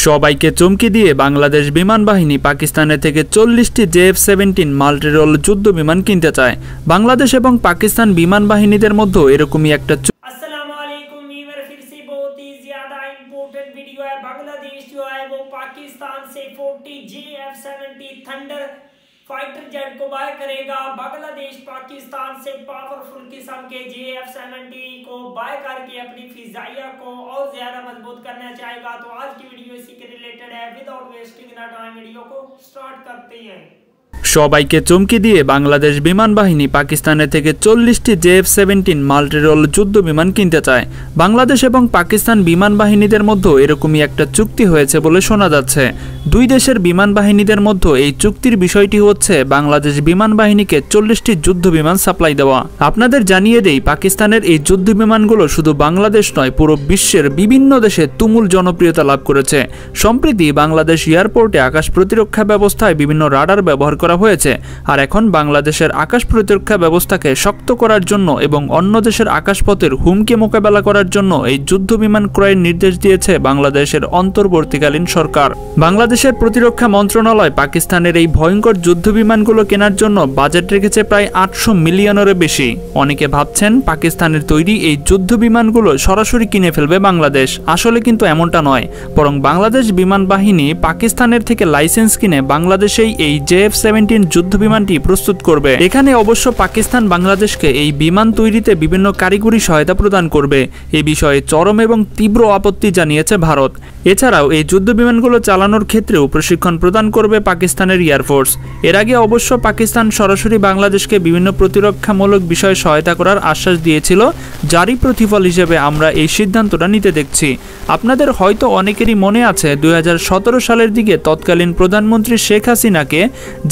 সবাইকে চমকে দিয়ে বাংলাদেশ বিমান বাহিনী পাকিস্তানের থেকে 40টি JF-17 মাল্টিরোল যুদ্ধ বিমান কিনতে চায়। বাংলাদেশ এবং পাকিস্তান বিমান বাহিনীদের মধ্যে এরকমই একটা बांग्लादेश जो है वो पाकिस्तान से 40 JF-17 थंडर फाइटर जेट को बाय करेगा। बांग्लादेश पाकिस्तान से पावरफुल किस्म के JF-17 को बाय करके अपनी फिजाइया को और ज्यादा मजबूत करना चाहेगा। तो आज की वीडियो इसी के रिलेटेड है। विदाउट वेस्टिंग टाइम वीडियो को स्टार्ट करते हैं। সবাইকে চমকে দিয়ে বাংলাদেশ বিমান বাহিনী পাকিস্তানের থেকে 40টি JF-17 মাল্টিরোল যুদ্ধ বিমান কিনতে চায়। বাংলাদেশ এবং পাকিস্তান বিমান বাহিনীদের মধ্যে এরকমই একটা চুক্তি হয়েছে বলে শোনা যাচ্ছে। দুই দেশের বিমান বাহিনীদের মধ্যে এই চুক্তির বিষয়টি হচ্ছে বাংলাদেশ বিমান বাহিনীকে 40টি যুদ্ধ বিমান সাপ্লাই দেওয়া। আপনাদের জানিয়ে দেই, পাকিস্তানের এই যুদ্ধ বিমানগুলো শুধু বাংলাদেশ নয়, পুরো বিশ্বের বিভিন্ন দেশে তুমুল জনপ্রিয়তা লাভ করেছে। সম্প্রতি বাংলাদেশ এয়ারপোর্টে আকাশ প্রতিরক্ষা ব্যবস্থায় বিভিন্ন রাডার ব্যবহার করা হয়েছে। আর এখন বাংলাদেশের আকাশ প্রতিরক্ষা ব্যবস্থাকে শক্ত করার জন্য এবং অন্য দেশের আকাশপথের হুমকি মোকাবেলা করার জন্য এই যুদ্ধ বিমান ক্রয়ের নির্দেশ দিয়েছে বাংলাদেশের অন্তর্বর্তীকালীন সরকার। বাংলাদেশের প্রতিরক্ষা মন্ত্রণালয় পাকিস্তানের এই ভয়ঙ্কর যুদ্ধ বিমানগুলো কেনার জন্য বাজেট রেখেছে প্রায় 800 মিলিয়নেরও বেশি। অনেকে ভাবছেন পাকিস্তানের তৈরি এই যুদ্ধ বিমানগুলো সরাসরি কিনে ফেলবে বাংলাদেশ। আসলে কিন্তু এমনটা নয়, বরং বাংলাদেশ বিমান বাহিনী পাকিস্তানের থেকে লাইসেন্স কিনে বাংলাদেশেই এই JF-17 যুদ্ধ বিমানটি প্রস্তুত করবে। এখানে অবশ্য পাকিস্তান বাংলাদেশকে এই বিমান তৈরিতে বিভিন্ন কারিগরি সহায়তা প্রদান করবে। এই বিষয়ে চরম এবং তীব্র আপত্তি জানিয়েছে ভারত। এছাড়াও এই যুদ্ধ বিমানগুলো চালানোর ক্ষেত্রেও প্রশিক্ষণ প্রদান করবে পাকিস্তানের এয়ারফোর্স। এর আগে অবশ্য পাকিস্তান সরাসরি বাংলাদেশকে বিভিন্ন প্রতিরক্ষামূলক বিষয়ে সহায়তা করার আশ্বাস দিয়েছিল, যারই প্রতিফল হিসেবে আমরা এই সিদ্ধান্তটা নিতে দেখছি। আপনাদের হয়তো অনেকেরই মনে আছে 2017 সালের দিকে তৎকালীন প্রধানমন্ত্রী শেখ হাসিনাকে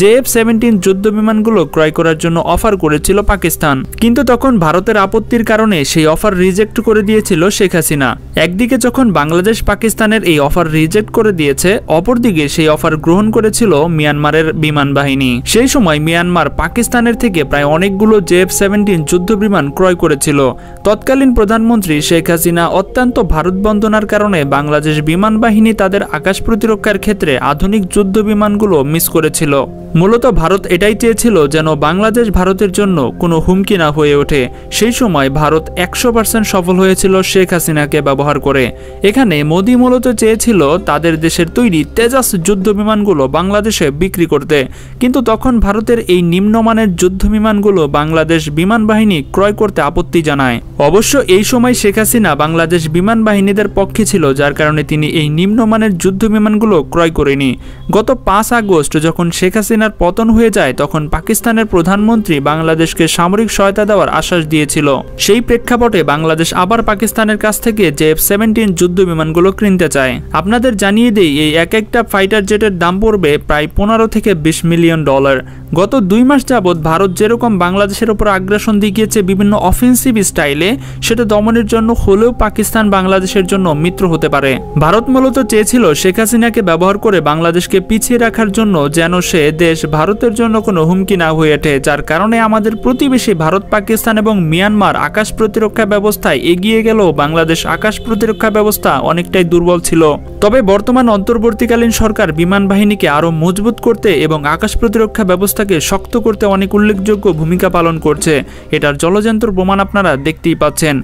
JF-17 যুদ্ধ বিমানগুলো ক্রয় করার জন্য অফার করেছিল পাকিস্তান, কিন্তু তখন ভারতের আপত্তির কারণে সেই অফার রিজেক্ট করে দিয়েছিল শেখ হাসিনা। একদিকে যখন বাংলাদেশ পাকিস্তানের এই অফার রিজেক্ট করে দিয়েছে, অপরদিকে সেই অফার গ্রহণ করেছিল মিয়ানমারের বিমান বাহিনী। সেই সময় মিয়ানমার পাকিস্তানের থেকে প্রায় অনেকগুলো JF-17 যুদ্ধ বিমান ক্রয় করেছিল। তৎকালীন প্রধানমন্ত্রী শেখ হাসিনা অত্যন্ত ভারত বন্দনার কারণে বাংলাদেশ বিমান বাহিনী তাদের আকাশ প্রতিরক্ষার ক্ষেত্রে আধুনিক যুদ্ধ বিমানগুলো মিস করেছিল। মূলত ভারত এটাই চেয়েছিল যেন বাংলাদেশ ভারতের জন্য কোনো হুমকি না হয়ে ওঠে। সেই সময় ভারত 100% সফল হয়েছিল শেখ হাসিনাকে ব্যবহার করে। এখানে মোদি মূলত চেয়েছিল তাদের দেশের তৈরি তেজাস যুদ্ধ বিমানগুলো বাংলাদেশে বিক্রি করতে, কিন্তু তখন ভারতের এই নিম্নমানের যুদ্ধ বিমানগুলো বাংলাদেশ বিমান বাহিনী ক্রয় করতে আপত্তি জানায়। অবশ্য এই সময় শেখ হাসিনা বাংলাদেশ বিমান বাহিনীদের পক্ষে ছিল, যার কারণে তিনি এই নিম্নমানের যুদ্ধ বিমানগুলো ক্রয় করেনি। গত 5 আগস্ট যখন শেখ হাসিনার পতন হয়ে যায়, তখন পাকিস্তানের প্রধানমন্ত্রী বাংলাদেশকে সামরিক সহায়তা দেওয়ার আশ্বাস দিয়েছিল। সেই প্রেক্ষাপটে বাংলাদেশ আবার পাকিস্তানের কাছ থেকে JF-17 যুদ্ধ বিমানগুলো কিনতে চায়। আপনাদের জানিয়ে দেই, এই একটা ফাইটার জেটের দাম পড়বে প্রায় 15 থেকে 20 মিলিয়ন ডলার। গত 2 মাস যাবৎ ভারত যেরকম বাংলাদেশের উপর আগ্রাসন দেখিয়েছে বিভিন্ন অফেন্সিভ স্টাইলে, সেটা দমনের জন্য হলেও পাকিস্তান বাংলাদেশের জন্য মিত্র হতে পারে। ভারত মূলত চেয়েছিল শেখ হাসিনাকে ব্যবহার করে বাংলাদেশকে পিছিয়ে রাখার জন্য, যেন সে দেশ ভারতের জন্য কোনো হুমকি না হয়ে ওঠে, যার কারণে আমাদের প্রতিবেশী ভারত, পাকিস্তান এবং মিয়ানমার আকাশ প্রতিরক্ষা ব্যবস্থায় এগিয়ে গেলেও বাংলাদেশ আকাশ প্রতিরক্ষা ব্যবস্থা অনেকটাই দুর্বল ছিল। তবে বর্তমান অন্তর্বর্তীকালীন সরকার বিমান বাহিনীকে আরও মজবুত করতে এবং আকাশ প্রতিরক্ষা ব্যবস্থাকে শক্ত করতে অনেক উল্লেখযোগ্য ভূমিকা পালন করছে। এটার জলযন্ত্র প্রমাণ আপনারা দেখতেই পাচ্ছেন।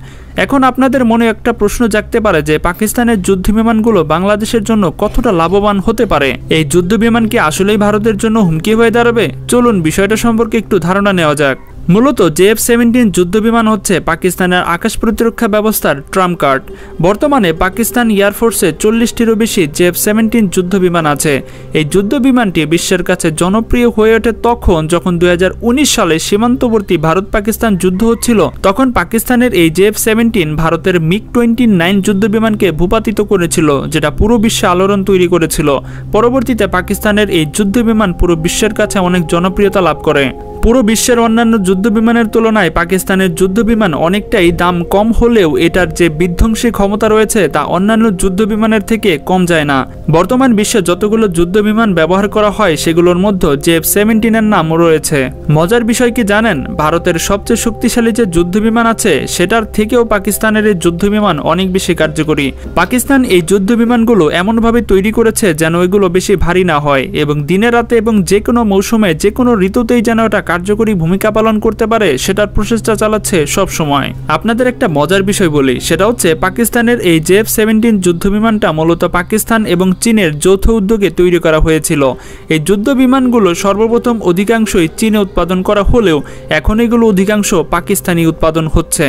এখন আপনাদের মনে একটা প্রশ্ন জাগতে পারে যে পাকিস্তানের যুদ্ধ বিমানগুলো বাংলাদেশের জন্য কতটা লাভবান হতে পারে। এই যুদ্ধ বিমান কি আসলেই ভারতের জন্য হুমকি হয়ে দাঁড়াবে? চলুন বিষয়টা সম্পর্কে একটু ধারণা নেওয়া যাক। মূলত JF-17 যুদ্ধ বিমান হচ্ছে পাকিস্তানের আকাশ প্রতিরক্ষা ব্যবস্থার ট্রাম্প কার্ড। বর্তমানে পাকিস্তান এয়ারফোর্সে 40টিরও বেশি JF-17 যুদ্ধ বিমান আছে। এই যুদ্ধ বিমানটি বিশ্বের কাছে জনপ্রিয় হয়ে ওঠে তখন যখন 2019 সালে সীমান্তবর্তী ভারত পাকিস্তান যুদ্ধ হচ্ছিল। তখন পাকিস্তানের এই JF-17 ভারতের MiG-29 যুদ্ধ বিমানকে ভূপাতিত করেছিল, যেটা পুরো বিশ্বে আলোড়ন তৈরি করেছিল। পরবর্তীতে পাকিস্তানের এই যুদ্ধ বিমান পুরো বিশ্বের কাছে অনেক জনপ্রিয়তা লাভ করে। পুরো বিশ্বের অন্যান্য যুদ্ধ বিমানের তুলনায় পাকিস্তানের যুদ্ধ বিমান অনেকটাই দাম কম হলেও এটার যে বিধ্বংসী ক্ষমতা রয়েছে তা অন্যান্য যুদ্ধ বিমানের থেকে কম যায় না। বর্তমান বিশ্বে যতগুলো যুদ্ধ বিমান ব্যবহার করা হয় সেগুলোর মধ্যে JF-17 এর নাম রয়েছে। মজার বিষয় কি জানেন, ভারতের সবচেয়ে শক্তিশালী যে যুদ্ধ বিমান আছে সেটার থেকেও পাকিস্তানের এই যুদ্ধ বিমান অনেক বেশি কার্যকরী। পাকিস্তান এই যুদ্ধ বিমানগুলো এমনভাবে তৈরি করেছে যেন এগুলো বেশি ভারী না হয় এবং দিনে রাতে এবং যে কোনো মৌসুমে যে কোনো ঋতুতেই যেন এটা কার্যকরী ভূমিকা পালন করতে পারে সেটার প্রচেষ্টা চালাচ্ছে সব সময়। আপনাদের একটা মজার বিষয় বলি, সেটা হচ্ছে পাকিস্তানের এই JF-17 যুদ্ধ বিমানটা মূলত পাকিস্তান এবং চীনের যৌথ উদ্যোগে তৈরি করা হয়েছিল। এই যুদ্ধ বিমানগুলো সর্বপ্রথম অধিকাংশই চীনে উৎপাদন করা হলেও এখন এগুলো অধিকাংশ পাকিস্তানি উৎপাদন হচ্ছে।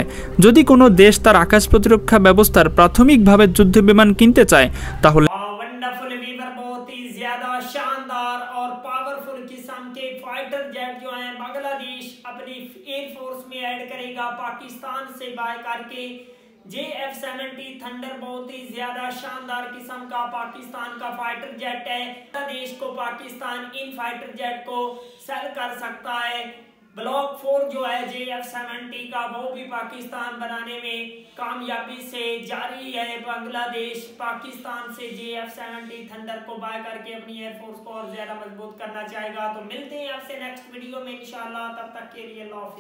যদি কোনো দেশ তার আকাশ প্রতিরক্ষা ব্যবস্থার প্রাথমিকভাবে যুদ্ধ বিমান কিনতে চায় তাহলে शानदार और पावरफुल किस्म के फाइटर जेट जो हैं बांग्लादेश अपनी एयरफोर्स में ऐड करेगा पाकिस्तान से बाय करके। JF-17 थंडर बहुत ही ज्यादा शानदार किस्म का पाकिस्तान का फाइटर जेट है। देश को पाकिस्तान इन फाइटर जेट को सेल कर सकता है। ब्लॉक 4 जो है JF-17 का वो भी पाकिस्तान बनाने में कामयाबी से जारी है। बांग्लादेश पाकिस्तान से JF-17 थंडर को बाय करके अपनी एयरफोर्स को और ज्यादा मजबूत करना चाहेगा। तो मिलते हैं आपसे नेक्स्ट वीडियो में इंशाल्लाह, तब तक के लिए अल्लाह हाफिज़।